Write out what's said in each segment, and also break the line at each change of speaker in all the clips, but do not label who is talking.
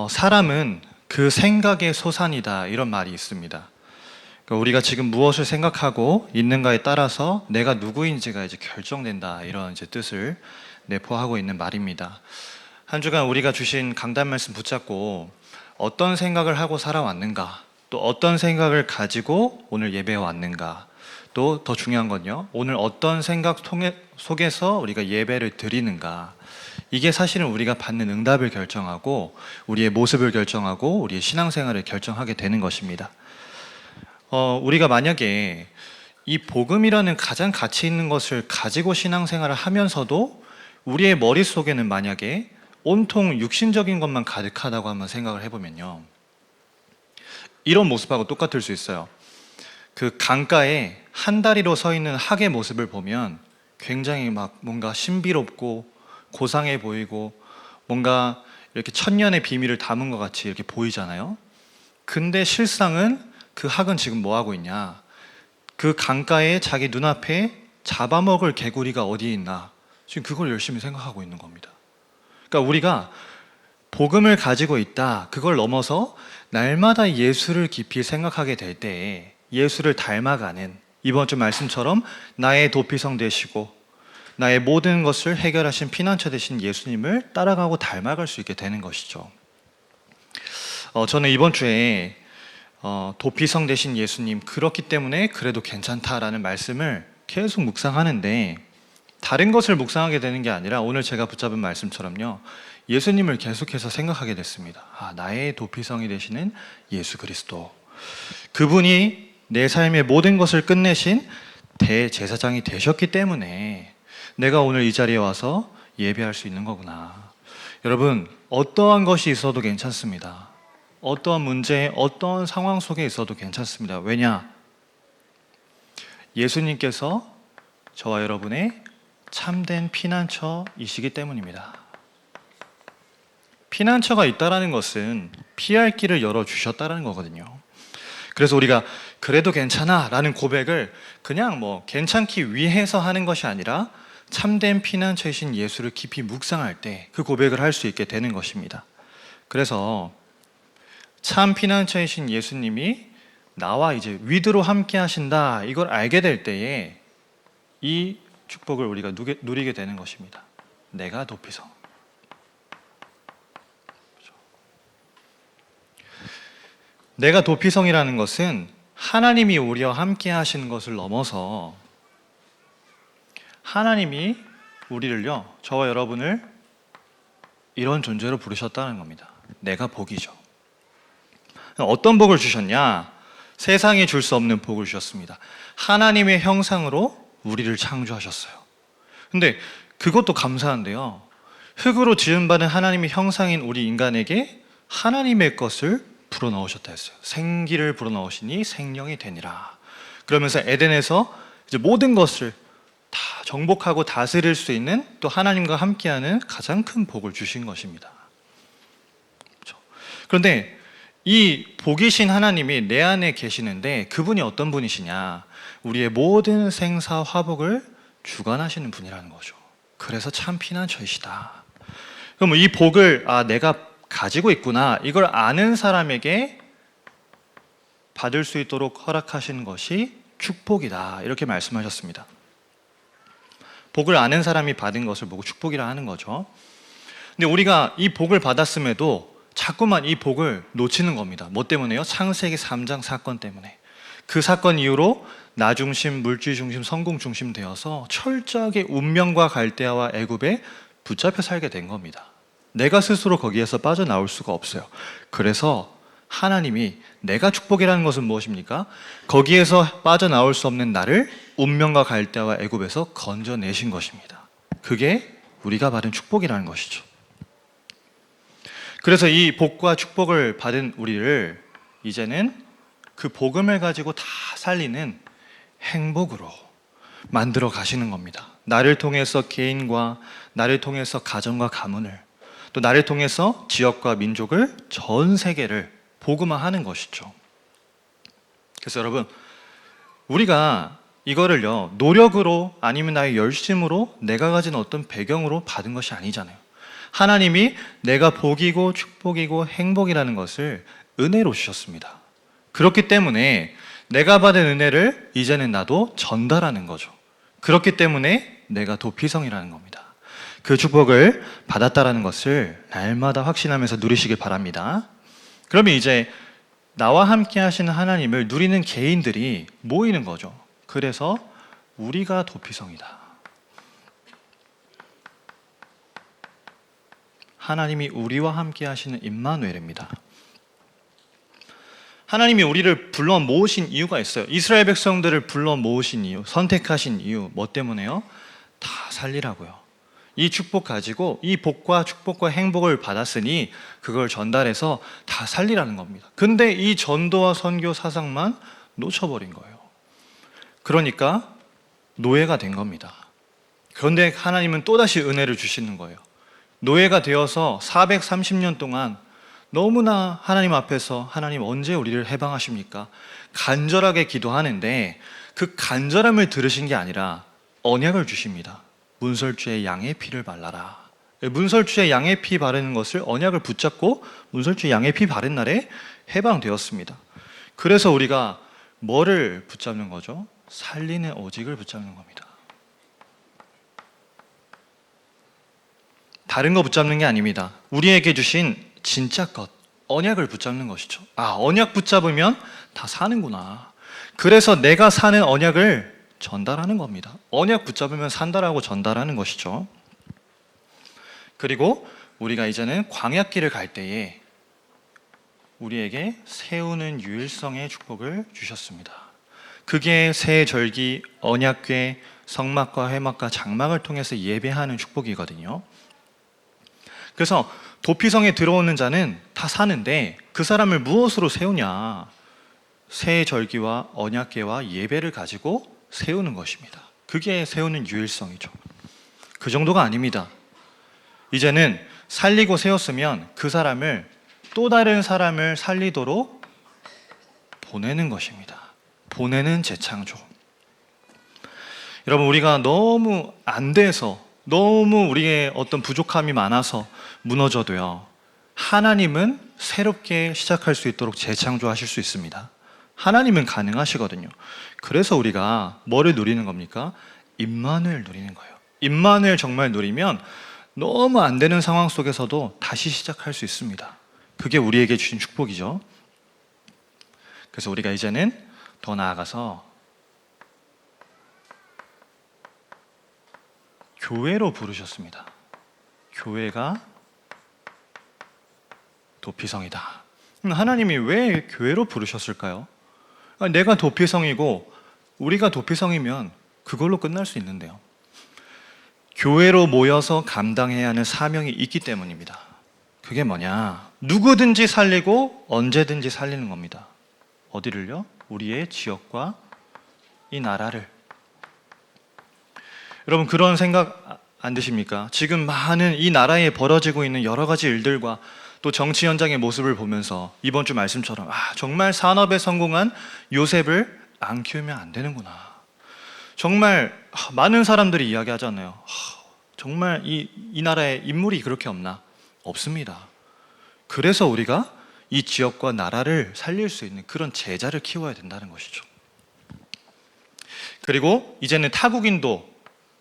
사람은 그 생각의 소산이다, 이런 말이 있습니다. 그러니까 우리가 지금 무엇을 생각하고 있는가에 따라서 내가 누구인지가 이제 결정된다, 이런 이제 뜻을 내포하고 있는 말입니다. 한 주간 우리가 주신 강단 말씀 붙잡고 어떤 생각을 하고 살아왔는가, 또 어떤 생각을 가지고 오늘 예배에 왔는가, 또 더 중요한 건요, 오늘 어떤 생각 속에서 우리가 예배를 드리는가, 이게 사실은 우리가 받는 응답을 결정하고 우리의 모습을 결정하고 우리의 신앙생활을 결정하게 되는 것입니다. 우리가 만약에 이 복음이라는 가장 가치 있는 것을 가지고 신앙생활을 하면서도 우리의 머릿속에는 만약에 온통 육신적인 것만 가득하다고 한번 생각을 해보면요, 이런 모습하고 똑같을 수 있어요. 그 강가에 한 다리로 서 있는 학의 모습을 보면 굉장히 막 뭔가 신비롭고 고상해 보이고 뭔가 이렇게 천년의 비밀을 담은 것 같이 이렇게 보이잖아요. 근데 실상은 그 학은 지금 뭐 하고 있냐, 그 강가에 자기 눈앞에 잡아먹을 개구리가 어디에 있나, 지금 그걸 열심히 생각하고 있는 겁니다. 그러니까 우리가 복음을 가지고 있다, 그걸 넘어서 날마다 예수를 깊이 생각하게 될 때 예수를 닮아가는, 이번 주 말씀처럼 나의 도피성 되시고 나의 모든 것을 해결하신 피난처 되신 예수님을 따라가고 닮아갈 수 있게 되는 것이죠. 저는 이번 주에 도피성 되신 예수님, 그렇기 때문에 그래도 괜찮다라는 말씀을 계속 묵상하는데, 다른 것을 묵상하게 되는 게 아니라 오늘 제가 붙잡은 말씀처럼요, 예수님을 계속해서 생각하게 됐습니다. 나의 도피성이 되시는 예수 그리스도, 그분이 내 삶의 모든 것을 끝내신 대제사장이 되셨기 때문에 내가 오늘 이 자리에 와서 예배할 수 있는 거구나. 여러분, 어떠한 것이 있어도 괜찮습니다. 어떠한 문제, 어떠한 상황 속에 있어도 괜찮습니다. 왜냐? 예수님께서 저와 여러분의 참된 피난처이시기 때문입니다. 피난처가 있다는 것은 피할 길을 열어주셨다는 거거든요. 그래서 우리가 그래도 괜찮아 라는 고백을 그냥 괜찮기 위해서 하는 것이 아니라 참된 피난처이신 예수를 깊이 묵상할 때 그 고백을 할 수 있게 되는 것입니다. 그래서 참 피난처이신 예수님이 나와 이제 위드로 함께 하신다, 이걸 알게 될 때에 이 축복을 우리가 누리게 되는 것입니다. 내가 도피성. 내가 도피성이라는 것은 하나님이 우리와 함께 하시는 것을 넘어서 하나님이 우리를요, 저와 여러분을 이런 존재로 부르셨다는 겁니다. 내가 복이죠. 어떤 복을 주셨냐? 세상이 줄 수 없는 복을 주셨습니다. 하나님의 형상으로 우리를 창조하셨어요. 근데 그것도 감사한데요, 흙으로 지음받은 하나님의 형상인 우리 인간에게 하나님의 것을 불어넣으셨다 했어요. 생기를 불어넣으시니 생명이 되니라. 그러면서 에덴에서 이제 모든 것을 다 정복하고 다스릴 수 있는, 또 하나님과 함께하는 가장 큰 복을 주신 것입니다. 그렇죠? 그런데 이 복이신 하나님이 내 안에 계시는데 그분이 어떤 분이시냐? 우리의 모든 생사 화복을 주관하시는 분이라는 거죠. 그래서 참 피난처이시다. 그럼 이 복을 내가 가지고 있구나, 이걸 아는 사람에게 받을 수 있도록 허락하신 것이 축복이다, 이렇게 말씀하셨습니다. 복을 아는 사람이 받은 것을 보고 축복이라 하는 거죠. 근데 우리가 이 복을 받았음에도 자꾸만 이 복을 놓치는 겁니다. 뭐 때문에요? 창세기 3장 사건 때문에. 그 사건 이후로 나 중심, 물질 중심, 성공 중심 되어서 철저하게 운명과 갈대아와 애굽에 붙잡혀 살게 된 겁니다. 내가 스스로 거기에서 빠져나올 수가 없어요. 그래서 하나님이, 내가 축복이라는 것은 무엇입니까? 거기에서 빠져나올 수 없는 나를 운명과 갈대아와 애굽에서 건져내신 것입니다. 그게 우리가 받은 축복이라는 것이죠. 그래서 이 복과 축복을 받은 우리를 이제는 그 복음을 가지고 다 살리는 행복으로 만들어 가시는 겁니다. 나를 통해서 개인과, 나를 통해서 가정과 가문을, 또 나를 통해서 지역과 민족을, 전 세계를 복음화하는 것이죠. 그래서 여러분, 우리가 이거를요, 노력으로 아니면 나의 열심으로 내가 가진 어떤 배경으로 받은 것이 아니잖아요. 하나님이 내가 복이고 축복이고 행복이라는 것을 은혜로 주셨습니다. 그렇기 때문에 내가 받은 은혜를 이제는 나도 전달하는 거죠. 그렇기 때문에 내가 도피성이라는 겁니다. 그 축복을 받았다라는 것을 날마다 확신하면서 누리시길 바랍니다. 그러면 이제 나와 함께 하시는 하나님을 누리는 개인들이 모이는 거죠. 그래서 우리가 도피성이다. 하나님이 우리와 함께 하시는 임마누엘입니다. 하나님이 우리를 불러 모으신 이유가 있어요. 이스라엘 백성들을 불러 모으신 이유, 선택하신 이유 뭐 때문에요? 다 살리라고요. 이 축복 가지고 이 복과 축복과 행복을 받았으니 그걸 전달해서 다 살리라는 겁니다. 근데 이 전도와 선교 사상만 놓쳐버린 거예요. 그러니까 노예가 된 겁니다. 그런데 하나님은 또다시 은혜를 주시는 거예요. 노예가 되어서 430년 동안 너무나 하나님 앞에서 하나님 언제 우리를 해방하십니까? 간절하게 기도하는데 그 간절함을 들으신 게 아니라 언약을 주십니다. 문설주의 양의 피를 발라라. 문설주의 양의 피 바르는 것을 언약을 붙잡고 문설주의 양의 피 바른 날에 해방되었습니다. 그래서 우리가 뭐를 붙잡는 거죠? 살리는 오직을 붙잡는 겁니다. 다른 거 붙잡는 게 아닙니다. 우리에게 주신 진짜 것, 언약을 붙잡는 것이죠. 언약 붙잡으면 다 사는구나. 그래서 내가 사는 언약을 전달하는 겁니다. 언약 붙잡으면 산다라고 전달하는 것이죠. 그리고 우리가 이제는 광야길을 갈 때에 우리에게 세우는 유일성의 축복을 주셨습니다. 그게 새 절기, 언약궤, 성막과 회막과 장막을 통해서 예배하는 축복이거든요. 그래서 도피성에 들어오는 자는 다 사는데 그 사람을 무엇으로 세우냐? 새 절기와 언약궤와 예배를 가지고 세우는 것입니다. 그게 세우는 유일성이죠. 그 정도가 아닙니다. 이제는 살리고 세웠으면 그 사람을 또 다른 사람을 살리도록 보내는 것입니다. 보내는 재창조. 여러분, 우리가 너무 안 돼서, 너무 우리의 어떤 부족함이 많아서 무너져도요, 하나님은 새롭게 시작할 수 있도록 재창조하실 수 있습니다. 하나님은 가능하시거든요. 그래서 우리가 뭐를 누리는 겁니까? 임마누엘 누리는 거예요. 임마누엘 정말 누리면 너무 안 되는 상황 속에서도 다시 시작할 수 있습니다. 그게 우리에게 주신 축복이죠. 그래서 우리가 이제는 더 나아가서 교회로 부르셨습니다. 교회가 도피성이다. 하나님이 왜 교회로 부르셨을까요? 내가 도피성이고 우리가 도피성이면 그걸로 끝날 수 있는데요. 교회로 모여서 감당해야 하는 사명이 있기 때문입니다. 그게 뭐냐? 누구든지 살리고 언제든지 살리는 겁니다. 어디를요? 우리의 지역과 이 나라를. 여러분, 그런 생각 안 드십니까? 지금 많은 이 나라에 벌어지고 있는 여러 가지 일들과 또 정치 현장의 모습을 보면서 이번 주 말씀처럼 정말 산업에 성공한 요셉을 안 키우면 안 되는구나. 정말 많은 사람들이 이야기하잖아요. 정말 이 나라에 인물이 그렇게 없나? 없습니다. 그래서 우리가 이 지역과 나라를 살릴 수 있는 그런 제자를 키워야 된다는 것이죠. 그리고 이제는 타국인도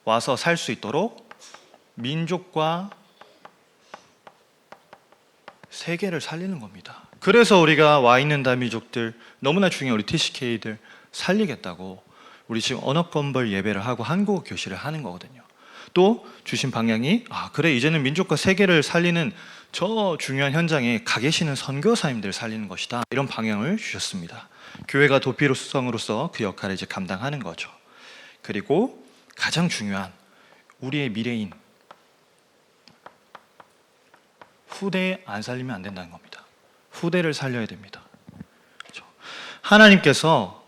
와서 살 수 있도록 민족과 세계를 살리는 겁니다. 그래서 우리가 와 있는 다민족들, 너무나 중요한 우리 TCK들 살리겠다고 우리 지금 언어건벌 예배를 하고 한국어 교실을 하는 거거든요. 또 주신 방향이 그래, 이제는 민족과 세계를 살리는 저 중요한 현장에 가 계시는 선교사님들 살리는 것이다. 이런 방향을 주셨습니다. 교회가 도피성으로서 그 역할을 이제 감당하는 거죠. 그리고 가장 중요한 우리의 미래인 후대에 안 살리면 안 된다는 겁니다. 후대를 살려야 됩니다. 그렇죠? 하나님께서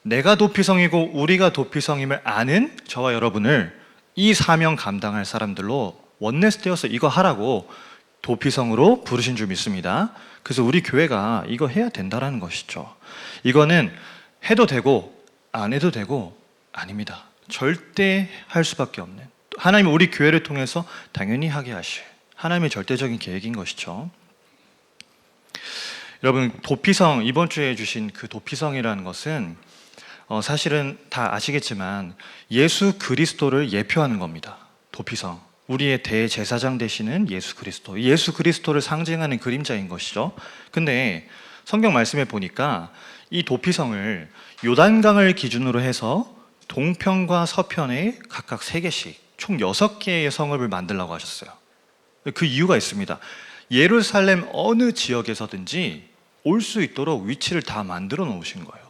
내가 도피성이고 우리가 도피성임을 아는 저와 여러분을 이 사명 감당할 사람들로 원내스 되어서 이거 하라고 도피성으로 부르신 줄 믿습니다. 그래서 우리 교회가 이거 해야 된다는 것이죠. 이거는 해도 되고 안 해도 되고 아닙니다. 절대 할 수밖에 없는, 하나님은 우리 교회를 통해서 당연히 하게 하실 하나님의 절대적인 계획인 것이죠. 여러분, 도피성, 이번 주에 주신 그 도피성이라는 것은 사실은 다 아시겠지만 예수 그리스도를 예표하는 겁니다. 도피성, 우리의 대제사장 되시는 예수 그리스도, 예수 그리스도를 상징하는 그림자인 것이죠. 근데 성경 말씀에 보니까 이 도피성을 요단강을 기준으로 해서 동편과 서편에 각각 3개씩 총 6개의 성읍을 만들라고 하셨어요. 그 이유가 있습니다. 예루살렘 어느 지역에서든지 올 수 있도록 위치를 다 만들어 놓으신 거예요.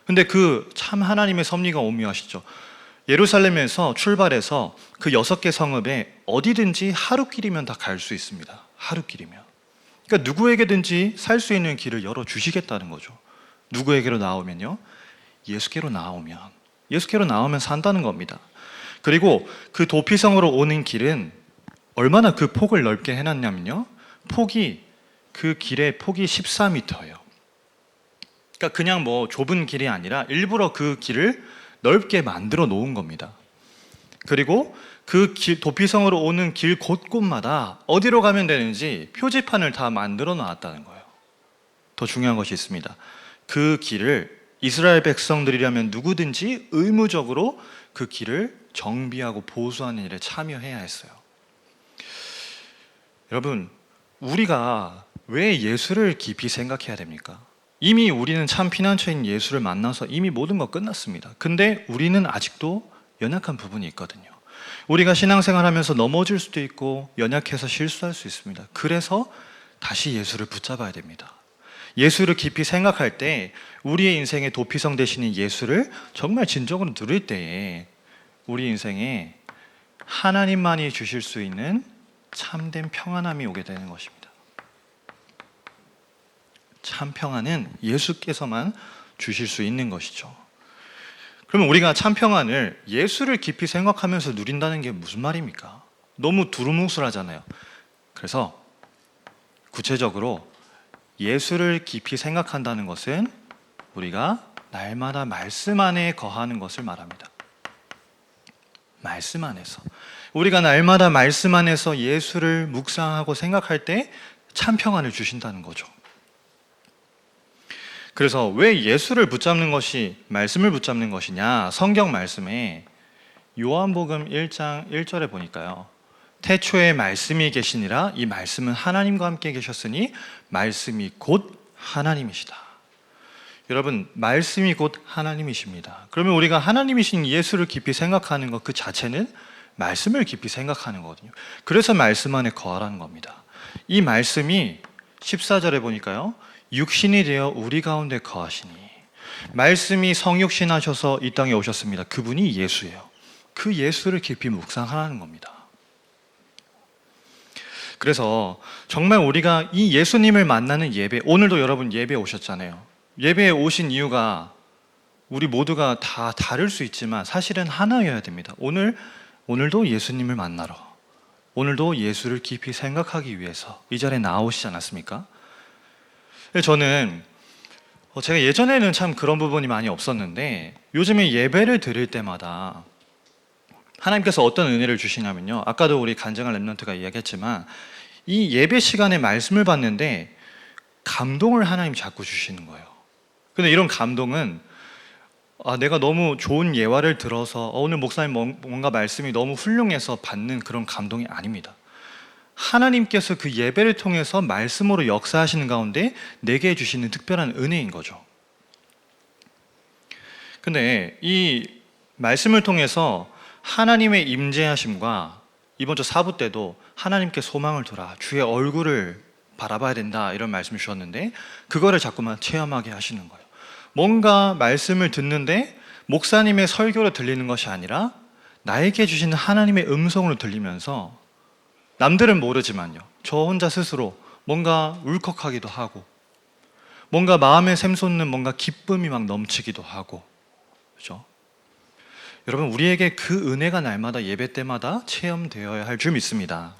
근데 그 참 하나님의 섭리가 오묘하시죠. 예루살렘에서 출발해서 그 6개 성읍에 어디든지 하루길이면 다 갈 수 있습니다. 하루길이면. 그러니까 누구에게든지 살 수 있는 길을 열어주시겠다는 거죠. 누구에게로 나오면요? 예수께로 나오면 산다는 겁니다. 그리고 그 도피성으로 오는 길은 얼마나 그 폭을 넓게 해놨냐면요, 그 길의 폭이 14m예요. 그러니까 그냥 뭐 좁은 길이 아니라 일부러 그 길을 넓게 만들어 놓은 겁니다. 그리고 그 도피성으로 오는 길 곳곳마다 어디로 가면 되는지 표지판을 다 만들어 놨다는 거예요. 더 중요한 것이 있습니다. 그 길을 이스라엘 백성들이라면 누구든지 의무적으로 그 길을 정비하고 보수하는 일에 참여해야 했어요. 여러분, 우리가 왜 예수를 깊이 생각해야 됩니까? 이미 우리는 참 피난처인 예수를 만나서 이미 모든 거 끝났습니다. 근데 우리는 아직도 연약한 부분이 있거든요. 우리가 신앙생활하면서 넘어질 수도 있고 연약해서 실수할 수 있습니다. 그래서 다시 예수를 붙잡아야 됩니다. 예수를 깊이 생각할 때 우리의 인생의 도피성 되시는 예수를 정말 진정으로 누릴 때에 우리 인생에 하나님만이 주실 수 있는 참된 평안함이 오게 되는 것입니다. 참 평안은 예수께서만 주실 수 있는 것이죠. 그러면 우리가 참 평안을 예수를 깊이 생각하면서 누린다는 게 무슨 말입니까? 너무 두루뭉술하잖아요. 그래서 구체적으로 예수를 깊이 생각한다는 것은 우리가 날마다 말씀 안에 거하는 것을 말합니다. 말씀 안에서. 우리가 날마다 말씀 안에서 예수를 묵상하고 생각할 때 참 평안을 주신다는 거죠. 그래서 왜 예수를 붙잡는 것이, 말씀을 붙잡는 것이냐? 성경 말씀에 요한복음 1장 1절에 보니까요, 태초에 말씀이 계시니라, 이 말씀은 하나님과 함께 계셨으니 말씀이 곧 하나님이시다. 여러분, 말씀이 곧 하나님이십니다. 그러면 우리가 하나님이신 예수를 깊이 생각하는 것 그 자체는 말씀을 깊이 생각하는 거거든요. 그래서 말씀 안에 거하라는 겁니다. 이 말씀이 14절에 보니까요, 육신이 되어 우리 가운데 거하시니, 말씀이 성육신 하셔서 이 땅에 오셨습니다. 그분이 예수예요. 그 예수를 깊이 묵상하라는 겁니다. 그래서 정말 우리가 이 예수님을 만나는 예배, 오늘도 여러분 예배 오셨잖아요. 예배에 오신 이유가 우리 모두가 다 다를 수 있지만 사실은 하나여야 됩니다. 오늘도 예수님을 만나러, 오늘도 예수를 깊이 생각하기 위해서 이 자리에 나오시지 않았습니까? 저는 제가 예전에는 참 그런 부분이 많이 없었는데 요즘에 예배를 드릴 때마다 하나님께서 어떤 은혜를 주시냐면요, 아까도 우리 간증한 랩런트가 이야기했지만 이 예배 시간에 말씀을 받는데 감동을 하나님 자꾸 주시는 거예요. 근데 이런 감동은 내가 너무 좋은 예화를 들어서 오늘 목사님 뭔가 말씀이 너무 훌륭해서 받는 그런 감동이 아닙니다. 하나님께서 그 예배를 통해서 말씀으로 역사하시는 가운데 내게 주시는 특별한 은혜인 거죠. 근데 이 말씀을 통해서 하나님의 임재하심과 이번 주 4부 때도 하나님께 소망을 두라, 주의 얼굴을 바라봐야 된다, 이런 말씀을 주셨는데 그거를 자꾸만 체험하게 하시는 거예요. 뭔가 말씀을 듣는데 목사님의 설교로 들리는 것이 아니라 나에게 주시는 하나님의 음성으로 들리면서 남들은 모르지만요, 저 혼자 스스로 뭔가 울컥하기도 하고 뭔가 마음에 샘솟는 뭔가 기쁨이 막 넘치기도 하고, 그렇죠? 여러분, 우리에게 그 은혜가 날마다 예배 때마다 체험되어야 할 줄 믿습니다.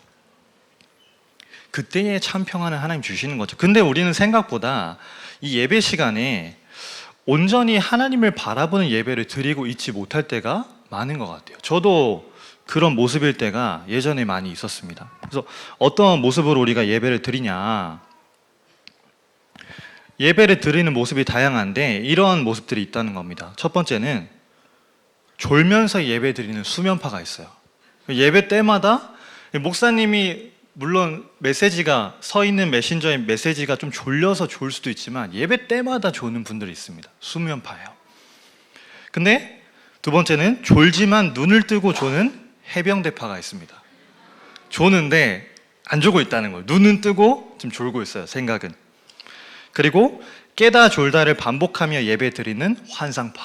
그때의 참 평안을 하나님 주시는 거죠. 근데 우리는 생각보다 이 예배 시간에 온전히 하나님을 바라보는 예배를 드리고 있지 못할 때가 많은 것 같아요. 저도 그런 모습일 때가 예전에 많이 있었습니다. 그래서 어떤 모습으로 우리가 예배를 드리냐? 예배를 드리는 모습이 다양한데 이런 모습들이 있다는 겁니다. 첫 번째는 졸면서 예배 드리는 수면파가 있어요. 예배 때마다 목사님이 물론 메시지가 서 있는 메신저의 메시지가 좀 졸려서 졸 수도 있지만 예배 때마다 조는 분들이 있습니다. 수면파예요. 근데 두 번째는 졸지만 눈을 뜨고 조는 해병대파가 있습니다. 조는데 안 조고 있다는 거예요. 눈은 뜨고 좀 졸고 있어요. 생각은. 그리고 깨다 졸다를 반복하며 예배 드리는 환상파.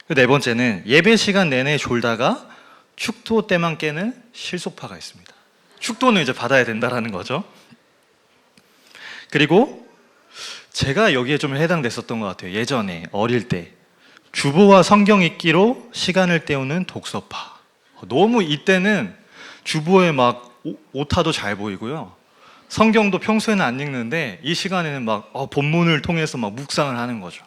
네 번째는 예배 시간 내내 졸다가 축도 때만 깨는 실속파가 있습니다. 축도는 이제 받아야 된다라는 거죠. 그리고 제가 여기에 좀 해당됐었던 것 같아요. 예전에 어릴 때 주보와 성경 읽기로 시간을 때우는 독서파. 너무 이때는 주보에 막 오타도 잘 보이고요. 성경도 평소에는 안 읽는데 이 시간에는 막 본문을 통해서 막 묵상을 하는 거죠.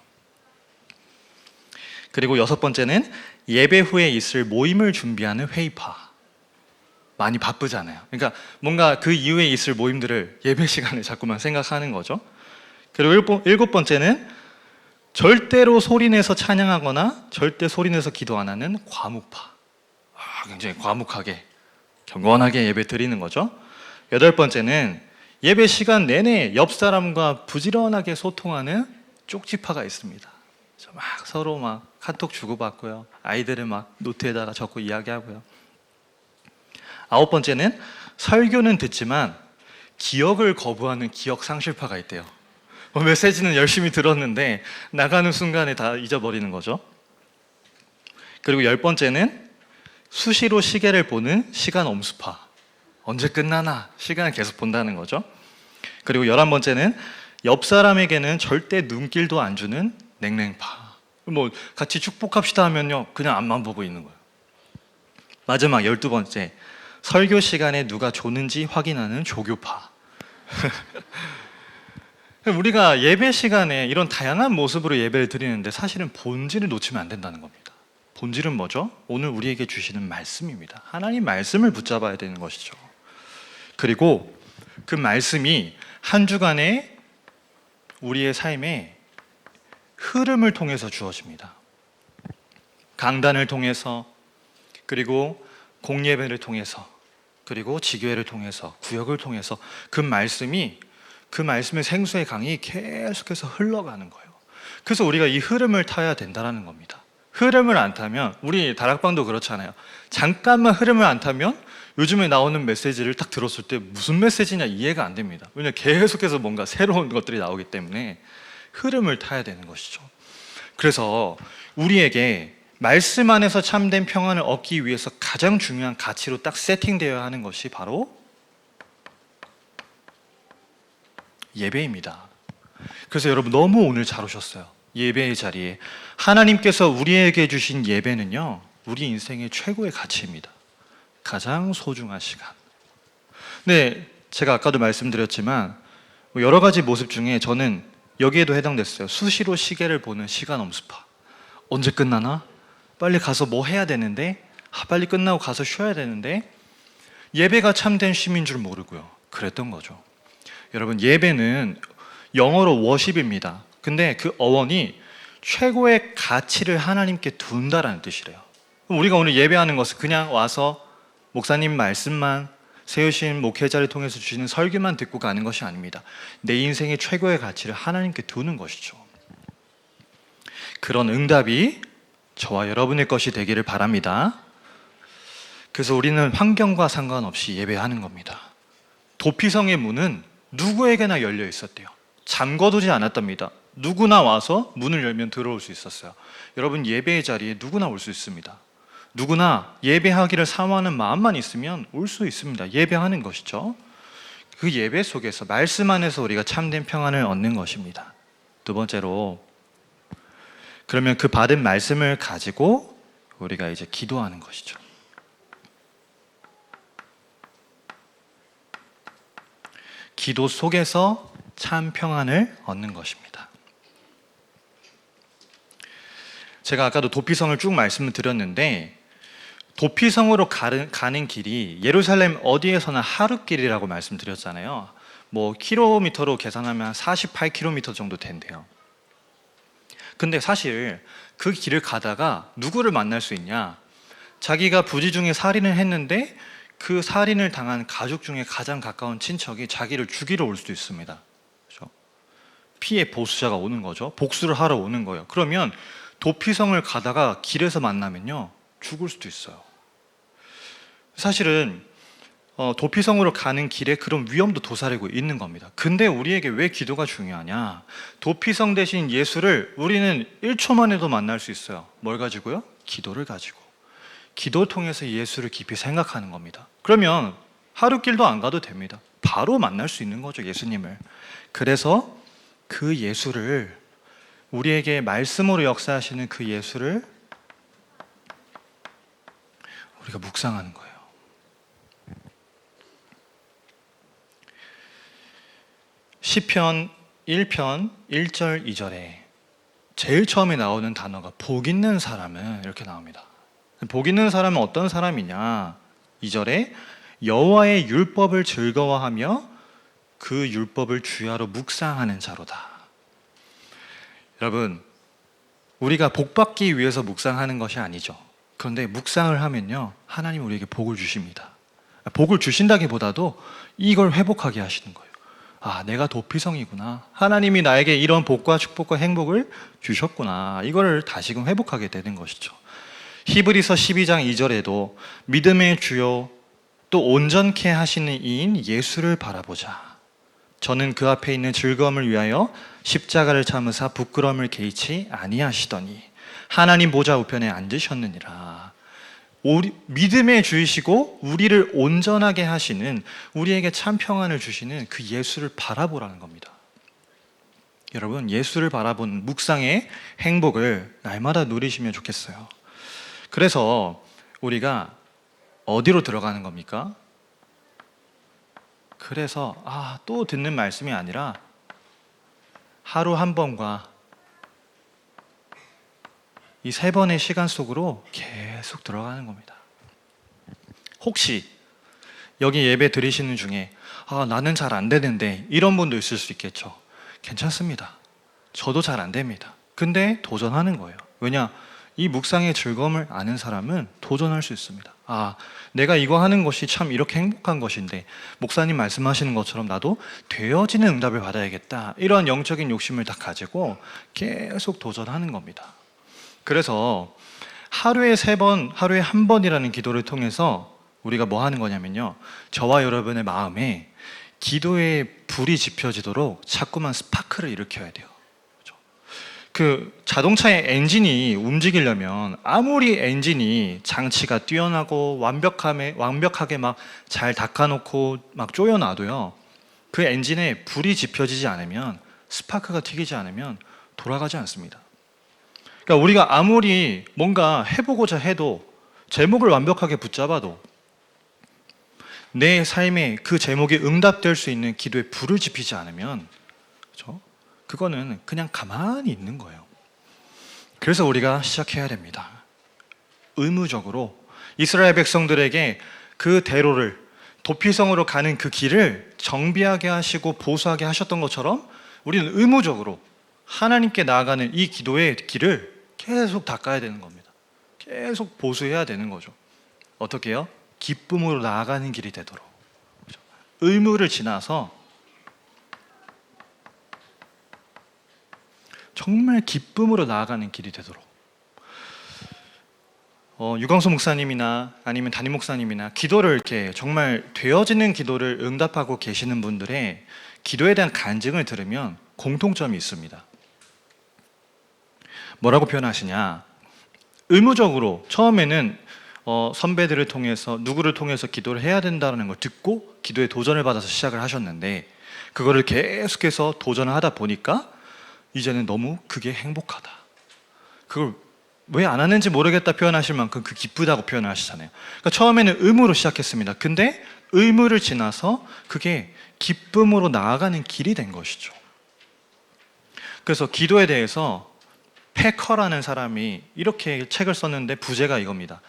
그리고 여섯 번째는 예배 후에 있을 모임을 준비하는 회의파. 많이 바쁘잖아요. 그러니까 뭔가 그 이후에 있을 모임들을 예배 시간에 자꾸만 생각하는 거죠. 그리고 일곱 번째는 절대로 소리내서 찬양하거나 절대 소리내서 기도 안 하는 과묵파. 굉장히 과묵하게 경건하게 예배 드리는 거죠. 여덟 번째는 예배 시간 내내 옆 사람과 부지런하게 소통하는 쪽지파가 있습니다. 막 서로 막 카톡 주고받고요. 아이들은 막 노트에다가 적고 이야기하고요. 아홉 번째는 설교는 듣지만 기억을 거부하는 기억 상실파가 있대요. 메시지는 열심히 들었는데 나가는 순간에 다 잊어버리는 거죠. 그리고 열 번째는 수시로 시계를 보는 시간 엄수파. 언제 끝나나 시간을 계속 본다는 거죠. 그리고 11번째는 옆 사람에게는 절대 눈길도 안 주는 냉랭파. 같이 축복합시다 하면요 그냥 앞만 보고 있는 거예요. 마지막 12번째, 설교 시간에 누가 조는지 확인하는 조교파. 우리가 예배 시간에 이런 다양한 모습으로 예배를 드리는데 사실은 본질을 놓치면 안 된다는 겁니다. 본질은 뭐죠? 오늘 우리에게 주시는 말씀입니다. 하나님 말씀을 붙잡아야 되는 것이죠. 그리고 그 말씀이 한 주간의 우리의 삶에 흐름을 통해서 주어집니다. 강단을 통해서, 그리고 공예배를 통해서, 그리고 지교회를 통해서, 구역을 통해서 그 말씀의 생수의 강이 계속해서 흘러가는 거예요. 그래서 우리가 이 흐름을 타야 된다는 겁니다. 흐름을 안 타면, 우리 다락방도 그렇잖아요. 잠깐만 흐름을 안 타면 요즘에 나오는 메시지를 딱 들었을 때 무슨 메시지냐 이해가 안 됩니다. 왜냐하면 계속해서 뭔가 새로운 것들이 나오기 때문에 흐름을 타야 되는 것이죠. 그래서 우리에게 말씀 안에서 참된 평안을 얻기 위해서 가장 중요한 가치로 딱 세팅되어야 하는 것이 바로 예배입니다. 그래서 여러분 너무 오늘 잘 오셨어요. 예배의 자리에 하나님께서 우리에게 주신 예배는요 우리 인생의 최고의 가치입니다. 가장 소중한 시간. 네, 제가 아까도 말씀드렸지만 여러 가지 모습 중에 저는 여기에도 해당됐어요. 수시로 시계를 보는 시간 엄수파. 언제 끝나나? 빨리 가서 뭐 해야 되는데? 빨리 끝나고 가서 쉬어야 되는데? 예배가 참된 쉼인 줄 모르고요. 그랬던 거죠. 여러분, 예배는 영어로 워십입니다. 근데 그 어원이 최고의 가치를 하나님께 둔다라는 뜻이래요. 우리가 오늘 예배하는 것은 그냥 와서 목사님 말씀만, 세우신 목회자를 통해서 주시는 설교만 듣고 가는 것이 아닙니다. 내 인생의 최고의 가치를 하나님께 두는 것이죠. 그런 응답이 저와 여러분의 것이 되기를 바랍니다. 그래서 우리는 환경과 상관없이 예배하는 겁니다. 도피성의 문은 누구에게나 열려 있었대요. 잠궈두지 않았답니다. 누구나 와서 문을 열면 들어올 수 있었어요. 여러분, 예배의 자리에 누구나 올 수 있습니다. 누구나 예배하기를 사모하는 마음만 있으면 올 수 있습니다. 예배하는 것이죠. 그 예배 속에서 말씀 안에서 우리가 참된 평안을 얻는 것입니다. 두 번째로, 그러면 그 받은 말씀을 가지고 우리가 이제 기도하는 것이죠. 기도 속에서 참 평안을 얻는 것입니다. 제가 아까도 도피성을 쭉 말씀을 드렸는데 도피성으로 가는 길이 예루살렘 어디에서나 하룻길이라고 말씀드렸잖아요. 뭐 킬로미터로 계산하면 한 48km 정도 된대요. 근데 사실 그 길을 가다가 누구를 만날 수 있냐? 자기가 부지 중에 살인을 했는데 그 살인을 당한 가족 중에 가장 가까운 친척이 자기를 죽이러 올 수도 있습니다. 그렇죠? 피해 보수자가 오는 거죠. 복수를 하러 오는 거예요. 그러면 도피성을 가다가 길에서 만나면요, 죽을 수도 있어요. 사실은 도피성으로 가는 길에 그런 위험도 도사리고 있는 겁니다. 근데 우리에게 왜 기도가 중요하냐? 도피성 대신 예수를 우리는 1초 만에도 만날 수 있어요. 뭘 가지고요? 기도를 가지고. 기도를 통해서 예수를 깊이 생각하는 겁니다. 그러면 하루길도 안 가도 됩니다. 바로 만날 수 있는 거죠, 예수님을. 그래서 그 예수를, 우리에게 말씀으로 역사하시는 그 예수를 우리가 묵상하는 거예요. 시편 1편 1절 2절에 제일 처음에 나오는 단어가 복 있는 사람은 이렇게 나옵니다. 복 있는 사람은 어떤 사람이냐? 2절에 여호와의 율법을 즐거워하며 그 율법을 주야로 묵상하는 자로다. 여러분, 우리가 복 받기 위해서 묵상하는 것이 아니죠. 그런데 묵상을 하면요, 하나님 우리에게 복을 주십니다. 복을 주신다기보다도 이걸 회복하게 하시는 거예요. 아, 내가 도피성이구나. 하나님이 나에게 이런 복과 축복과 행복을 주셨구나. 이걸 다시금 회복하게 되는 것이죠. 히브리서 12장 2절에도 믿음의 주요 또 온전케 하시는 이인 예수를 바라보자. 저는 그 앞에 있는 즐거움을 위하여 십자가를 참으사 부끄러움을 개의치 아니하시더니 하나님 보좌 우편에 앉으셨느니라. 믿음의 주이시고 우리를 온전하게 하시는, 우리에게 참 평안을 주시는 그 예수를 바라보라는 겁니다. 여러분, 예수를 바라보는 묵상의 행복을 날마다 누리시면 좋겠어요. 그래서 우리가 어디로 들어가는 겁니까? 그래서 또 듣는 말씀이 아니라 하루 한 번과 이 3번의 시간 속으로 계속 들어가는 겁니다. 혹시 여기 예배 드리시는 중에 나는 잘 안 되는데 이런 분도 있을 수 있겠죠. 괜찮습니다. 저도 잘 안 됩니다. 근데 도전하는 거예요. 왜냐? 이 묵상의 즐거움을 아는 사람은 도전할 수 있습니다. 내가 이거 하는 것이 참 이렇게 행복한 것인데 목사님 말씀하시는 것처럼 나도 되어지는 응답을 받아야겠다. 이런 영적인 욕심을 다 가지고 계속 도전하는 겁니다. 그래서 하루에 3번, 하루에 한 번이라는 기도를 통해서 우리가 뭐 하는 거냐면요, 저와 여러분의 마음에 기도의 불이 지펴지도록 자꾸만 스파크를 일으켜야 돼요. 그 자동차의 엔진이 움직이려면 아무리 엔진이 장치가 뛰어나고 완벽하게 막 잘 닦아놓고 막 조여놔도요, 그 엔진에 불이 지펴지지 않으면, 스파크가 튀기지 않으면 돌아가지 않습니다. 그러니까 우리가 아무리 뭔가 해보고자 해도, 제목을 완벽하게 붙잡아도 내 삶에 그 제목이 응답될 수 있는 기도에 불을 지피지 않으면, 그렇죠? 그거는 그냥 가만히 있는 거예요. 그래서 우리가 시작해야 됩니다. 의무적으로 이스라엘 백성들에게 그 대로를, 도피성으로 가는 그 길을 정비하게 하시고 보수하게 하셨던 것처럼 우리는 의무적으로 하나님께 나아가는 이 기도의 길을 계속 닦아야 되는 겁니다. 계속 보수해야 되는 거죠. 어떻게 해요? 기쁨으로 나아가는 길이 되도록. 의무를 지나서 정말 기쁨으로 나아가는 길이 되도록. 유광수 목사님이나 아니면 담임 목사님이나 기도를 이렇게 정말 되어지는 기도를 응답하고 계시는 분들의 기도에 대한 간증을 들으면 공통점이 있습니다. 뭐라고 표현하시냐? 의무적으로 처음에는 선배들을 통해서, 누구를 통해서 기도를 해야 된다는 걸 듣고 기도에 도전을 받아서 시작을 하셨는데, 그거를 계속해서 도전을 하다 보니까 이제는 너무 그게 행복하다. 그걸 왜 안 하는지 모르겠다 표현하실 만큼 그 기쁘다고 표현을 하시잖아요. 그러니까 처음에는 의무로 시작했습니다. 근데 의무를 지나서 그게 기쁨으로 나아가는 길이 된 것이죠. 그래서 기도에 대해서 패커라는 사람이 이렇게 책을 썼는데 부제가 이겁니다.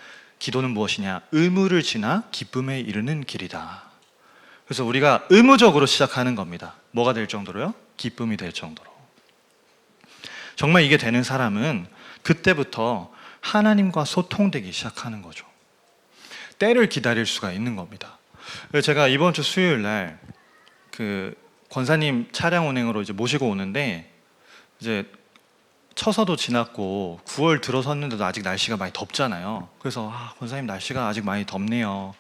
기도는 무엇이냐? 의무를 지나 기쁨에 이르는 길이다. 그래서 우리가 의무적으로 시작하는 겁니다. 뭐가 될 정도로요? 기쁨이 될 정도로. 정말 이게 되는 사람은 그때부터 하나님과 소통되기 시작하는 거죠. 때를 기다릴 수가 있는 겁니다. 제가 이번 주 수요일 날 그 권사님 차량 운행으로 이제 모시고 오는데, 이제 처서도 지났고 9월 들어섰는데도 아직 날씨가 많이 덥잖아요. 그래서 권사님 날씨가 아직 많이 덥네요,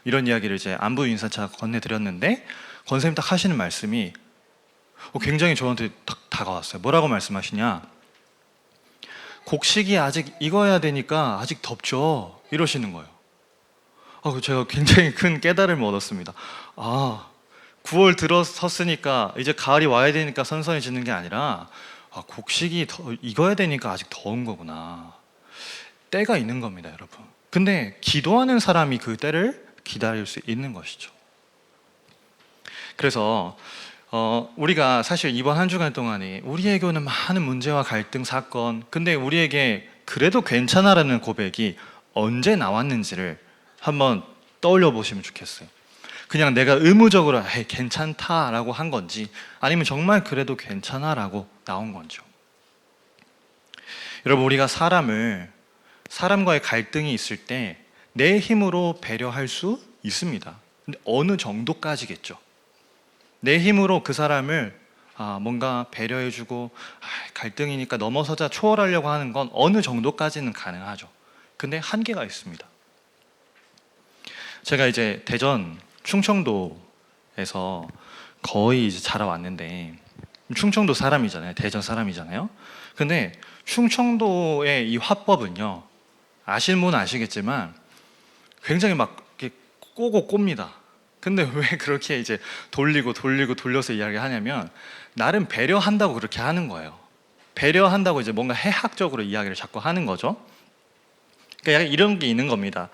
이런 이야기를 이제 안부 인사차 건네드렸는데, 권사님 딱 하시는 말씀이 굉장히 저한테 딱 다가왔어요. 뭐라고 말씀하시냐? 곡식이 아직 익어야 되니까 아직 덥죠, 이러시는 거예요. 제가 굉장히 큰 깨달음을 얻었습니다. 9월 들어섰으니까 이제 가을이 와야 되니까 선선해지는 게 아니라 곡식이 더 익어야 되니까 아직 더운 거구나. 때가 있는 겁니다, 여러분. 근데 기도하는 사람이 그 때를 기다릴 수 있는 것이죠. 그래서 우리가 사실 이번 한 주간 동안에 우리에게 오는 많은 문제와 갈등, 사건, 근데 우리에게 그래도 괜찮아라는 고백이 언제 나왔는지를 한번 떠올려 보시면 좋겠어요. 그냥 내가 의무적으로 괜찮다라고 한 건지, 아니면 정말 그래도 괜찮아라고 나온 건지요. 여러분, 우리가 사람과의 갈등이 있을 때 내 힘으로 배려할 수 있습니다. 근데 어느 정도까지겠죠. 내 힘으로 그 사람을 뭔가 배려해주고 갈등이니까 넘어서자 초월하려고 하는 건 어느 정도까지는 가능하죠. 근데 한계가 있습니다. 제가 이제 대전 충청도에서 거의 이제 자라왔는데, 충청도 사람이잖아요. 대전 사람이잖아요. 근데 충청도의 이 화법은요, 아시는 분은 아시겠지만 굉장히 막 이렇게 꼬고 꼽니다. 근데 왜 그렇게 이제 돌려서 이야기하냐면, 나름 배려한다고 그렇게 하는 거예요. 배려한다고 이제 뭔가 해학적으로 이야기를 자꾸 하는 거죠. 그러니까 약간 이런 게 있는 겁니다.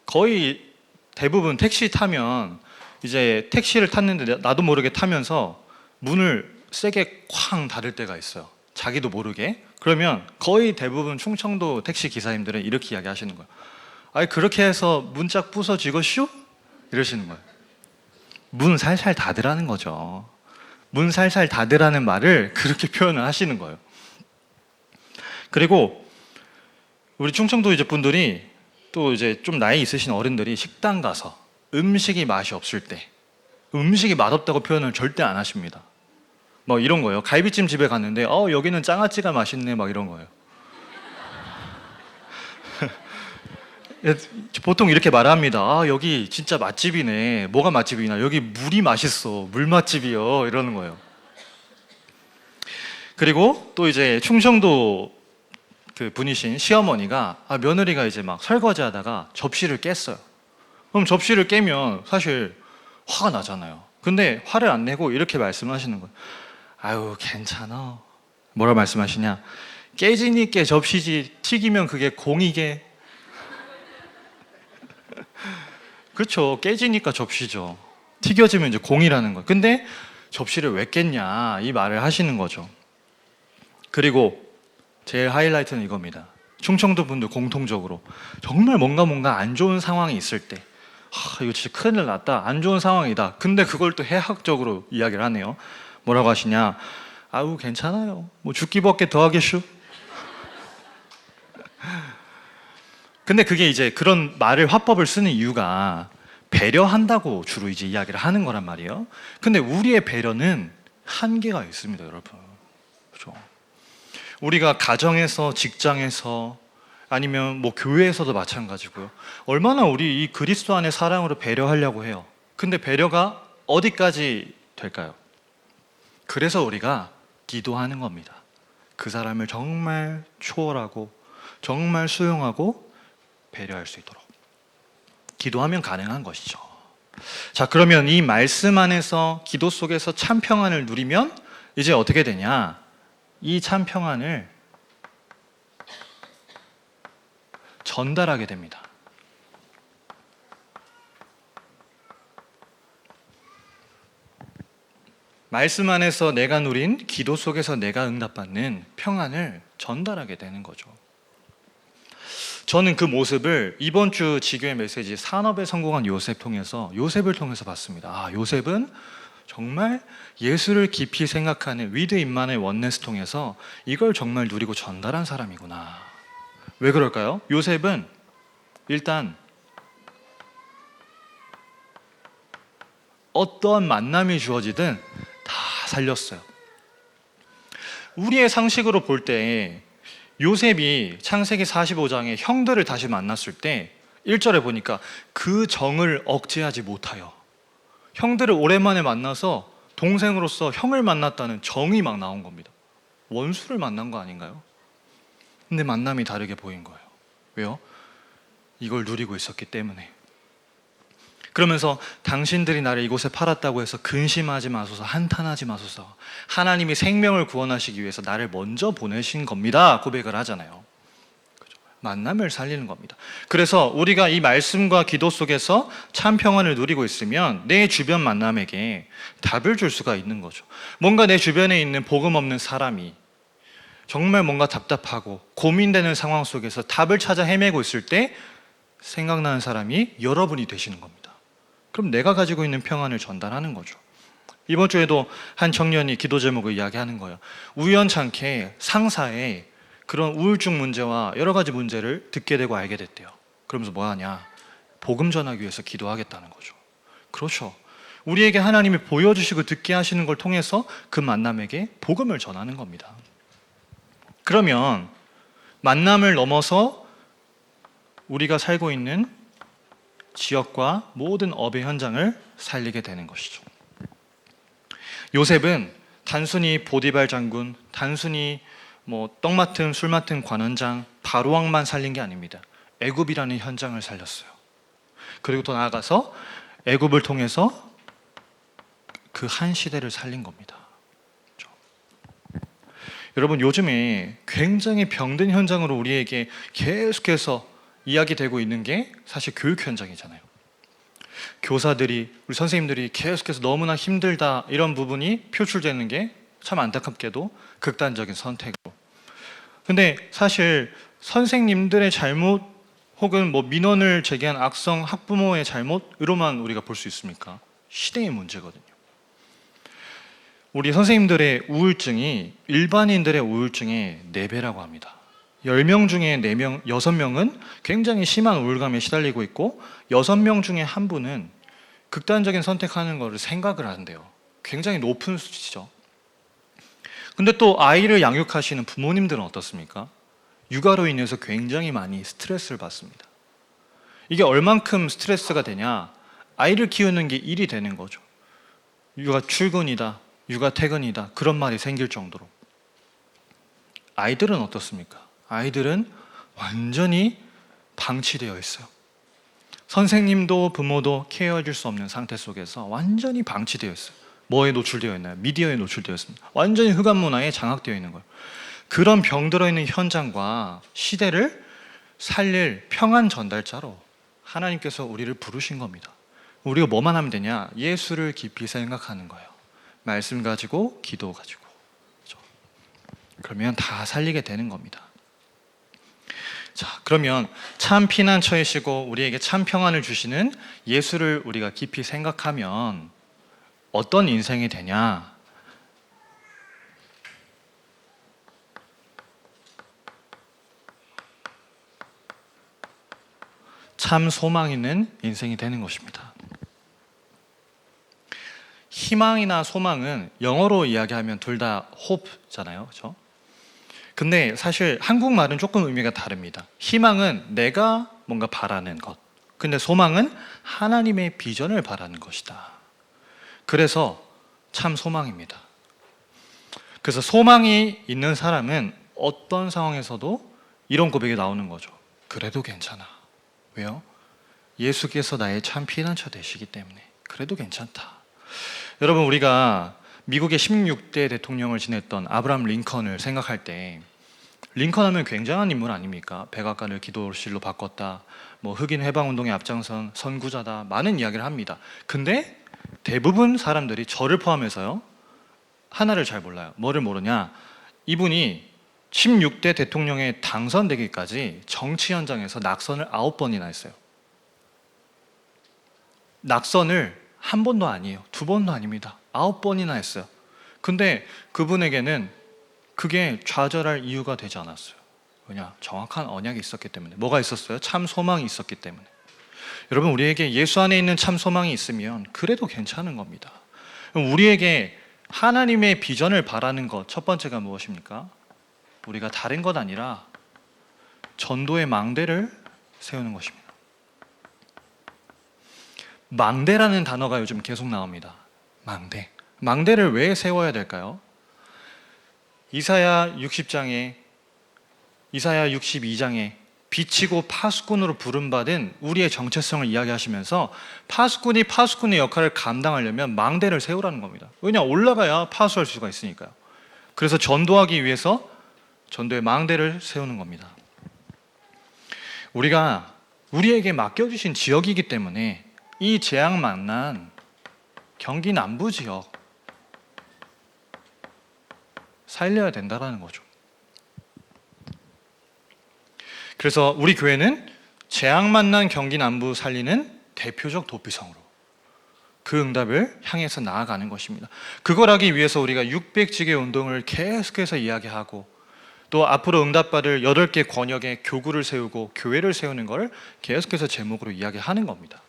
거의 대부분 택시 타면 이제 택시를 탔는데 나도 모르게 타면서 문을 세게 쾅 닫을 때가 있어요. 자기도 모르게. 그러면 거의 대부분 충청도 택시 기사님들은 이렇게 이야기하시는 거예요. 그렇게 해서 문짝 부서지고 쇼? 이러시는 거예요. 문 살살 닫으라는 거죠. 문 살살 닫으라는 말을 그렇게 표현을 하시는 거예요. 그리고 우리 충청도 이제 분들이 또 이제 좀 나이 있으신 어른들이 식당 가서 음식이 맛이 없을 때 음식이 맛없다고 표현을 절대 안 하십니다. 뭐 이런 거예요. 갈비찜 집에 갔는데 여기는 장아찌가 맛있네, 막 이런 거예요. 보통 이렇게 말합니다. 여기 진짜 맛집이네. 뭐가 맛집이냐? 여기 물이 맛있어. 물 맛집이요. 이러는 거예요. 그리고 또 이제 충청도 그 분이신 시어머니가 며느리가 이제 막 설거지 하다가 접시를 깼어요. 그럼 접시를 깨면 사실 화가 나잖아요. 근데 화를 안 내고 이렇게 말씀하시는 거예요. 괜찮아. 뭐라 말씀하시냐? 깨지니까 접시지, 튀기면 그게 공이게. 그렇죠. 깨지니까 접시죠. 튀겨지면 이제 공이라는 거예요. 근데 접시를 왜 깼냐, 이 말을 하시는 거죠. 그리고 제일 하이라이트는 이겁니다. 충청도 분들 공통적으로 정말 뭔가 안 좋은 상황이 있을 때 이거 진짜 큰일 났다, 안 좋은 상황이다. 근데 그걸 또 해학적으로 이야기를 하네요. 뭐라고 하시냐? 괜찮아요. 뭐 죽기밖에 더 하겠슈? 근데 그게 이제 그런 말을, 화법을 쓰는 이유가 배려한다고 주로 이제 이야기를 하는 거란 말이에요. 근데 우리의 배려는 한계가 있습니다, 여러분. 그렇죠? 우리가 가정에서, 직장에서, 아니면 뭐 교회에서도 마찬가지고요. 얼마나 우리 이 그리스도 안의 사랑으로 배려하려고 해요. 근데 배려가 어디까지 될까요? 그래서 우리가 기도하는 겁니다. 그 사람을 정말 초월하고 정말 수용하고 배려할 수 있도록 기도하면 가능한 것이죠. 자, 그러면 이 말씀 안에서, 기도 속에서 참 평안을 누리면 이제 어떻게 되냐? 이 참 평안을 전달하게 됩니다. 말씀 안에서 내가 누린, 기도 속에서 내가 응답받는 평안을 전달하게 되는 거죠. 저는 그 모습을 이번 주 지교의 메시지 산업에 성공한 요셉 통해서 요셉을 통해서 봤습니다. 아, 요셉은 정말 예수를 깊이 생각하는 위드 인만의 원네스 통해서 이걸 정말 누리고 전달한 사람이구나. 왜 그럴까요? 요셉은 일단 어떠한 만남이 주어지든 다 살렸어요. 우리의 상식으로 볼 때 요셉이 창세기 45장에 형들을 다시 만났을 때 1절에 보니까 그 정을 억제하지 못하여, 형들을 오랜만에 만나서 동생으로서 형을 만났다는 정이 막 나온 겁니다. 원수를 만난 거 아닌가요? 근데 만남이 다르게 보인 거예요. 왜요? 이걸 누리고 있었기 때문에. 그러면서 당신들이 나를 이곳에 팔았다고 해서 근심하지 마소서, 한탄하지 마소서, 하나님이 생명을 구원하시기 위해서 나를 먼저 보내신 겁니다 고백을 하잖아요. 만남을 살리는 겁니다. 그래서 우리가 이 말씀과 기도 속에서 참 평안을 누리고 있으면 내 주변 만남에게 답을 줄 수가 있는 거죠. 뭔가 내 주변에 있는 복음 없는 사람이 정말 뭔가 답답하고 고민되는 상황 속에서 답을 찾아 헤매고 있을 때 생각나는 사람이 여러분이 되시는 겁니다. 그럼 내가 가지고 있는 평안을 전달하는 거죠. 이번 주에도 한 청년이 기도 제목을 이야기하는 거예요. 우연찮게 상사의 그런 우울증 문제와 여러 가지 문제를 듣게 되고 알게 됐대요. 그러면서 뭐 하냐? 복음 전하기 위해서 기도하겠다는 거죠. 그렇죠. 우리에게 하나님이 보여주시고 듣게 하시는 걸 통해서 그 만남에게 복음을 전하는 겁니다. 그러면 만남을 넘어서 우리가 살고 있는 지역과 모든 업의 현장을 살리게 되는 것이죠. 요셉은 단순히 보디발 장군, 단순히 떡 맡은 술 맡은 관원장, 바로왕만 살린 게 아닙니다. 애굽이라는 현장을 살렸어요. 그리고 더 나아가서 애굽을 통해서 그 한 시대를 살린 겁니다. 그렇죠? 여러분, 요즘에 굉장히 병든 현장으로 우리에게 계속해서 이야기되고 있는 게 사실 교육 현장이잖아요. 교사들이, 우리 선생님들이 계속해서 너무나 힘들다 이런 부분이 표출되는 게 참 안타깝게도 극단적인 선택으로. 근데 사실 선생님들의 잘못 혹은 민원을 제기한 악성 학부모의 잘못으로만 우리가 볼 수 있습니까? 시대의 문제거든요. 우리 선생님들의 우울증이 일반인들의 우울증의 4배라고 합니다. 10명 중에 4명, 6명은 굉장히 심한 우울감에 시달리고 있고 6명 중에 한 분은 극단적인 선택하는 것을 생각을 하는데요. 굉장히 높은 수치죠. 근데 또 아이를 양육하시는 부모님들은 어떻습니까? 육아로 인해서 굉장히 많이 스트레스를 받습니다. 이게 얼만큼 스트레스가 되냐? 아이를 키우는 게 일이 되는 거죠. 육아 출근이다, 육아 퇴근이다, 그런 말이 생길 정도로. 아이들은 어떻습니까? 아이들은 완전히 방치되어 있어요. 선생님도 부모도 케어해 줄 수 없는 상태 속에서 완전히 방치되어 있어요. 뭐에 노출되어 있나요? 미디어에 노출되어 있습니다. 완전히 흑암 문화에 장악되어 있는 거예요. 그런 병들어 있는 현장과 시대를 살릴 평안 전달자로 하나님께서 우리를 부르신 겁니다. 우리가 뭐만 하면 되냐? 예수를 깊이 생각하는 거예요. 말씀 가지고, 기도 가지고. 그렇죠? 그러면 다 살리게 되는 겁니다. 자, 그러면 참 피난처이시고 우리에게 참 평안을 주시는 예수를 우리가 깊이 생각하면 어떤 인생이 되냐? 참 소망 있는 인생이 되는 것입니다. 희망이나 소망은 영어로 이야기하면 둘 다 hope잖아요. 그렇죠? 근데 사실 한국말은 조금 의미가 다릅니다. 희망은 내가 뭔가 바라는 것. 근데 소망은 하나님의 비전을 바라는 것이다. 그래서 참 소망입니다. 그래서 소망이 있는 사람은 어떤 상황에서도 이런 고백이 나오는 거죠. 그래도 괜찮아. 왜요? 예수께서 나의 참 피난처 되시기 때문에 그래도 괜찮다. 여러분, 우리가 미국의 16대 대통령을 지냈던 아브라함 링컨을 생각할 때 링컨 하면 굉장한 인물 아닙니까? 백악관을 기도실로 바꿨다, 흑인 해방운동에 앞장선 선구자다, 많은 이야기를 합니다. 근데 대부분 사람들이 저를 포함해서요, 하나를 잘 몰라요. 뭐를 모르냐? 이분이 16대 대통령에 당선되기까지 정치 현장에서 낙선을 9번이나 했어요. 낙선을 한 번도 아니에요. 두 번도 아닙니다. 9번이나 했어요. 근데 그분에게는 그게 좌절할 이유가 되지 않았어요. 왜냐? 정확한 언약이 있었기 때문에. 뭐가 있었어요? 참 소망이 있었기 때문에. 여러분, 우리에게 예수 안에 있는 참 소망이 있으면 그래도 괜찮은 겁니다. 우리에게 하나님의 비전을 바라는 것, 첫 번째가 무엇입니까? 우리가 다른 것 아니라 전도의 망대를 세우는 것입니다. 망대라는 단어가 요즘 계속 나옵니다. 망대. 망대를 왜 세워야 될까요? 이사야 62장에 비치고 파수꾼으로 부름받은 우리의 정체성을 이야기하시면서 파수꾼의 역할을 감당하려면 망대를 세우라는 겁니다. 왜냐? 올라가야 파수할 수가 있으니까요. 그래서 전도하기 위해서 전도의 망대를 세우는 겁니다. 우리가 우리에게 맡겨주신 지역이기 때문에 이 재앙 만난 경기 남부 지역 살려야 된다는 거죠. 그래서 우리 교회는 재앙 만난 경기 남부 살리는 대표적 도피성으로 그 응답을 향해서 나아가는 것입니다. 그걸 하기 위해서 우리가 600지계 운동을 계속해서 이야기하고 또 앞으로 응답받을 8개 권역의 교구를 세우고 교회를 세우는 걸 계속해서 제목으로 이야기하는 겁니다.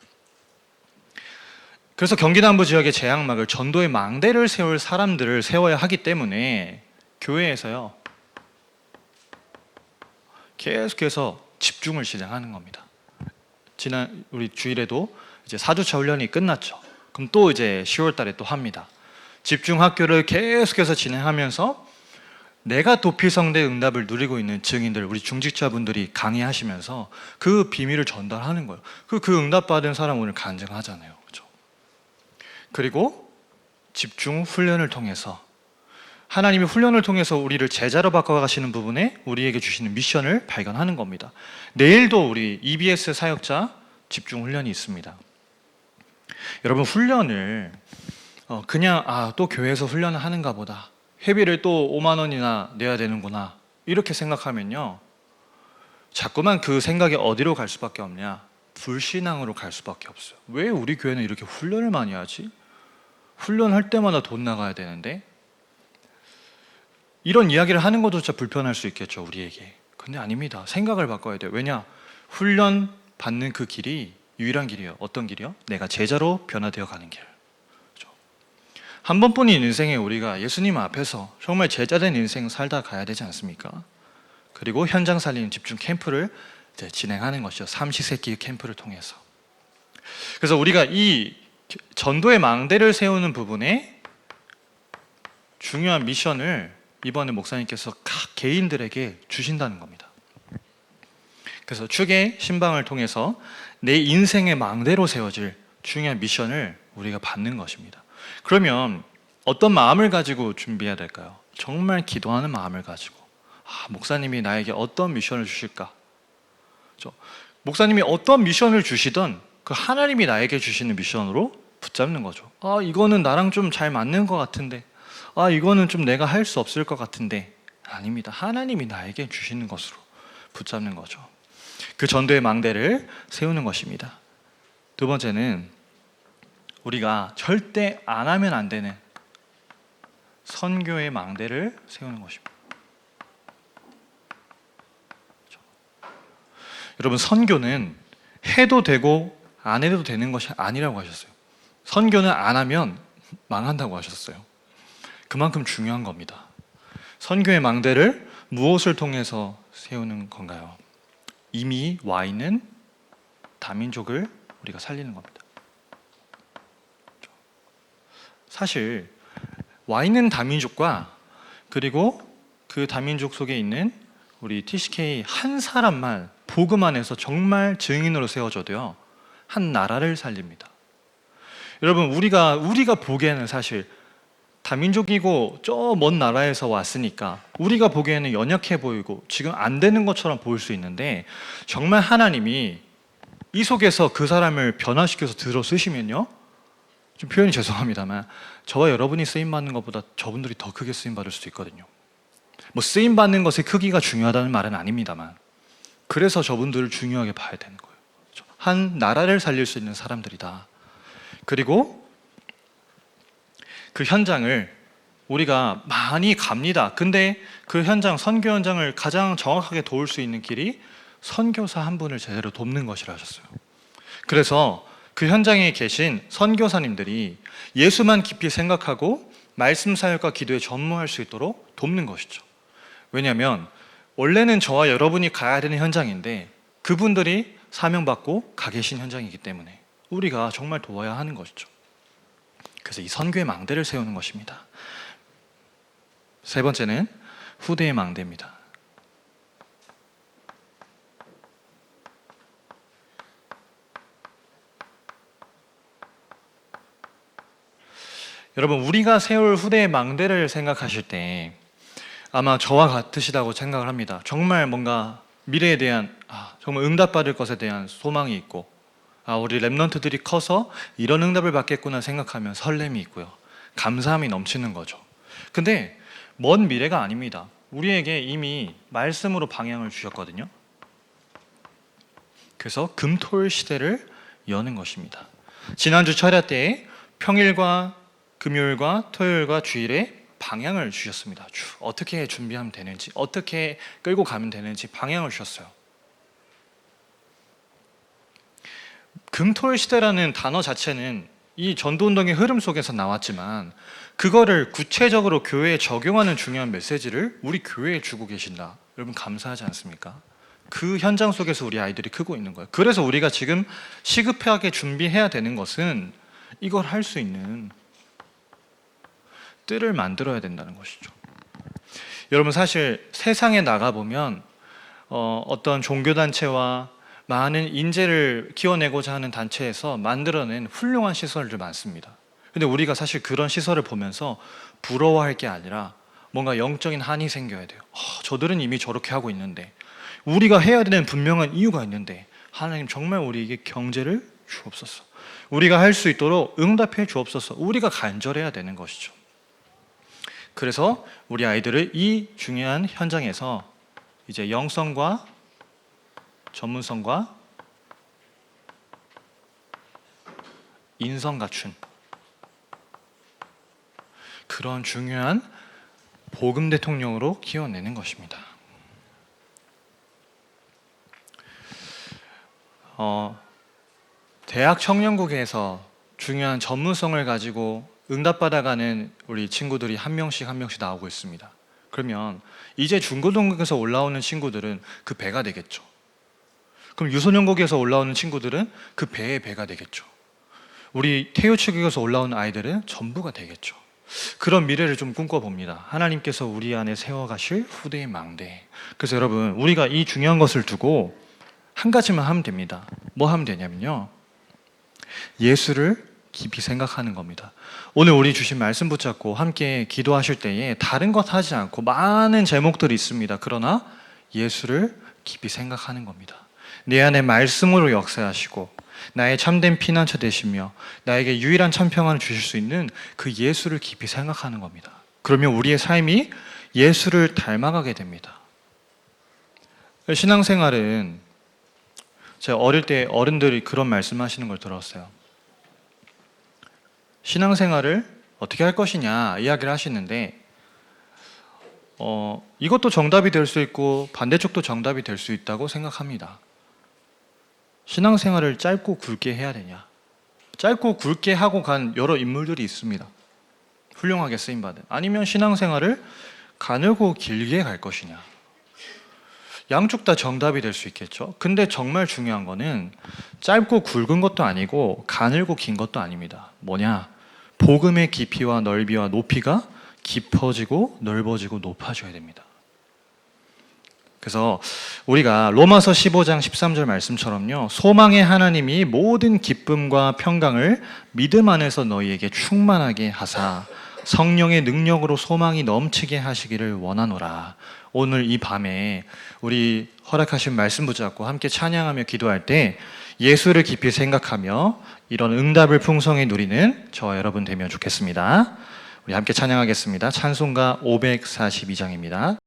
그래서 경기 남부 지역의 재앙막을 전도의 망대를 세울 사람들을 세워야 하기 때문에 교회에서요 계속해서 집중을 진행하는 겁니다. 지난 우리 주일에도 이제 4주차 훈련이 끝났죠. 그럼 또 이제 10월 달에 또 합니다. 집중 학교를 계속해서 진행하면서 내가 도피성대 응답을 누리고 있는 증인들, 우리 중직자분들이 강의하시면서 그 비밀을 전달하는 거예요. 그 응답받은 사람 오늘 간증하잖아요. 그렇죠? 그리고 집중 훈련을 통해서 하나님이 훈련을 통해서 우리를 제자로 바꿔가시는 부분에 우리에게 주시는 미션을 발견하는 겁니다. 내일도 우리 EBS 사역자 집중 훈련이 있습니다. 여러분, 훈련을 그냥 또 교회에서 훈련을 하는가 보다, 회비를 또 5만 원이나 내야 되는구나 이렇게 생각하면요 자꾸만 그 생각이 어디로 갈 수밖에 없냐? 불신앙으로 갈 수밖에 없어요. 왜 우리 교회는 이렇게 훈련을 많이 하지? 훈련할 때마다 돈 나가야 되는데? 이런 이야기를 하는 것조차 불편할 수 있겠죠, 우리에게. 근데 아닙니다. 생각을 바꿔야 돼요. 왜냐? 훈련 받는 그 길이 유일한 길이에요. 어떤 길이요? 내가 제자로 변화되어 가는 길. 그렇죠? 한 번뿐인 인생에 우리가 예수님 앞에서 정말 제자된 인생 살다 가야 되지 않습니까? 그리고 현장 살리는 집중 캠프를 이제 진행하는 것이죠. 삼시세끼 캠프를 통해서. 그래서 우리가 이 전도의 망대를 세우는 부분에 중요한 미션을 이번에 목사님께서 각 개인들에게 주신다는 겁니다. 그래서 축의 신방을 통해서 내 인생의 망대로 세워질 중요한 미션을 우리가 받는 것입니다. 그러면 어떤 마음을 가지고 준비해야 될까요? 정말 기도하는 마음을 가지고 목사님이 나에게 어떤 미션을 주실까? 목사님이 어떤 미션을 주시든 그 하나님이 나에게 주시는 미션으로 붙잡는 거죠. 이거는 나랑 좀 잘 맞는 것 같은데, 이거는 좀 내가 할 수 없을 것 같은데, 아닙니다. 하나님이 나에게 주시는 것으로 붙잡는 거죠. 그 전도의 망대를 세우는 것입니다. 두 번째는 우리가 절대 안 하면 안 되는 선교의 망대를 세우는 것입니다. 여러분, 선교는 해도 되고 안 해도 되는 것이 아니라고 하셨어요. 선교는 안 하면 망한다고 하셨어요. 그만큼 중요한 겁니다. 선교의 망대를 무엇을 통해서 세우는 건가요? 이미 와 있는 다민족을 우리가 살리는 겁니다. 사실 와 있는 다민족과 그리고 그 다민족 속에 있는 우리 TCK 한 사람만 복음 안에서 정말 증인으로 세워줘도요 한 나라를 살립니다. 여러분, 우리가 보기에는 사실 다민족이고 저 먼 나라에서 왔으니까 우리가 보기에는 연약해 보이고 지금 안 되는 것처럼 보일 수 있는데, 정말 하나님이 이 속에서 그 사람을 변화시켜서 들어 쓰시면요, 좀 표현이 죄송합니다만 저와 여러분이 쓰임받는 것보다 저분들이 더 크게 쓰임받을 수도 있거든요. 뭐 쓰임 받는 것의 크기가 중요하다는 말은 아닙니다만, 그래서 저분들을 중요하게 봐야 되는 거예요. 한 나라를 살릴 수 있는 사람들이다. 그리고 그 현장을 우리가 많이 갑니다. 근데 그 현장, 선교 현장을 가장 정확하게 도울 수 있는 길이 선교사 한 분을 제대로 돕는 것이라 하셨어요. 그래서 그 현장에 계신 선교사님들이 예수만 깊이 생각하고 말씀 사역과 기도에 전무할 수 있도록 돕는 것이죠. 왜냐하면 원래는 저와 여러분이 가야 되는 현장인데 그분들이 사명받고 가 계신 현장이기 때문에 우리가 정말 도와야 하는 것이죠. 그래서 이 선교의 망대를 세우는 것입니다. 세 번째는 후대의 망대입니다. 여러분, 우리가 세울 후대의 망대를 생각하실 때 아마 저와 같으시다고 생각을 합니다. 정말 뭔가 미래에 대한 정말 응답받을 것에 대한 소망이 있고, 우리 랩런트들이 커서 이런 응답을 받겠구나 생각하면 설렘이 있고요, 감사함이 넘치는 거죠. 근데 먼 미래가 아닙니다. 우리에게 이미 말씀으로 방향을 주셨거든요. 그래서 금토일 시대를 여는 것입니다. 지난주 철야 때에 평일과 금요일과 토요일과 주일에 방향을 주셨습니다. 어떻게 준비하면 되는지, 어떻게 끌고 가면 되는지 방향을 주셨어요. 금토일 시대라는 단어 자체는 이 전도운동의 흐름 속에서 나왔지만 그거를 구체적으로 교회에 적용하는 중요한 메시지를 우리 교회에 주고 계신다. 여러분 감사하지 않습니까? 그 현장 속에서 우리 아이들이 크고 있는 거예요. 그래서 우리가 지금 시급하게 준비해야 되는 것은 이걸 할 수 있는 뜰을 만들어야 된다는 것이죠. 여러분, 사실 세상에 나가보면 어떤 종교단체와 많은 인재를 키워내고자 하는 단체에서 만들어낸 훌륭한 시설들 많습니다. 근데 우리가 사실 그런 시설을 보면서 부러워할 게 아니라 뭔가 영적인 한이 생겨야 돼요. 저들은 이미 저렇게 하고 있는데, 우리가 해야 되는 분명한 이유가 있는데 하나님 정말 우리에게 경제를 주옵소서, 우리가 할 수 있도록 응답해 주옵소서, 우리가 간절해야 되는 것이죠. 그래서 우리 아이들을 이 중요한 현장에서 이제 영성과 전문성과 인성 갖춘 그런 중요한 복음 대통령으로 키워내는 것입니다. 대학 청년국에서 중요한 전문성을 가지고 응답받아가는 우리 친구들이 한 명씩 나오고 있습니다. 그러면 이제 중고등국에서 올라오는 친구들은 그 배가 되겠죠. 그럼 유소년국에서 올라오는 친구들은 그 배의 배가 되겠죠. 우리 태유축에서 올라오는 아이들은 전부가 되겠죠. 그런 미래를 좀 꿈꿔봅니다. 하나님께서 우리 안에 세워가실 후대의 망대. 그래서 여러분, 우리가 이 중요한 것을 두고 한 가지만 하면 됩니다. 뭐 하면 되냐면요, 예수를 깊이 생각하는 겁니다. 오늘 우리 주신 말씀 붙잡고 함께 기도하실 때에 다른 것 하지 않고 많은 제목들이 있습니다. 그러나 예수를 깊이 생각하는 겁니다. 내 안에 말씀으로 역사하시고 나의 참된 피난처 되시며 나에게 유일한 참평안을 주실 수 있는 그 예수를 깊이 생각하는 겁니다. 그러면 우리의 삶이 예수를 닮아가게 됩니다. 신앙생활은 제가 어릴 때 어른들이 그런 말씀하시는 걸 들었어요. 신앙생활을 어떻게 할 것이냐 이야기를 하시는데 이것도 정답이 될 수 있고 반대쪽도 정답이 될 수 있다고 생각합니다. 신앙생활을 짧고 굵게 해야 되냐? 짧고 굵게 하고 간 여러 인물들이 있습니다. 훌륭하게 쓰임받은. 아니면 신앙생활을 가늘고 길게 갈 것이냐? 양쪽 다 정답이 될 수 있겠죠. 근데 정말 중요한 거는 짧고 굵은 것도 아니고 가늘고 긴 것도 아닙니다. 뭐냐? 복음의 깊이와 넓이와 높이가 깊어지고 넓어지고 높아져야 됩니다. 그래서 우리가 로마서 15장 13절 말씀처럼요, 소망의 하나님이 모든 기쁨과 평강을 믿음 안에서 너희에게 충만하게 하사 성령의 능력으로 소망이 넘치게 하시기를 원하노라. 오늘 이 밤에 우리 허락하신 말씀 붙잡고 함께 찬양하며 기도할 때 예수를 깊이 생각하며 이런 응답을 풍성히 누리는 저와 여러분 되면 좋겠습니다. 우리 함께 찬양하겠습니다. 찬송가 542장입니다.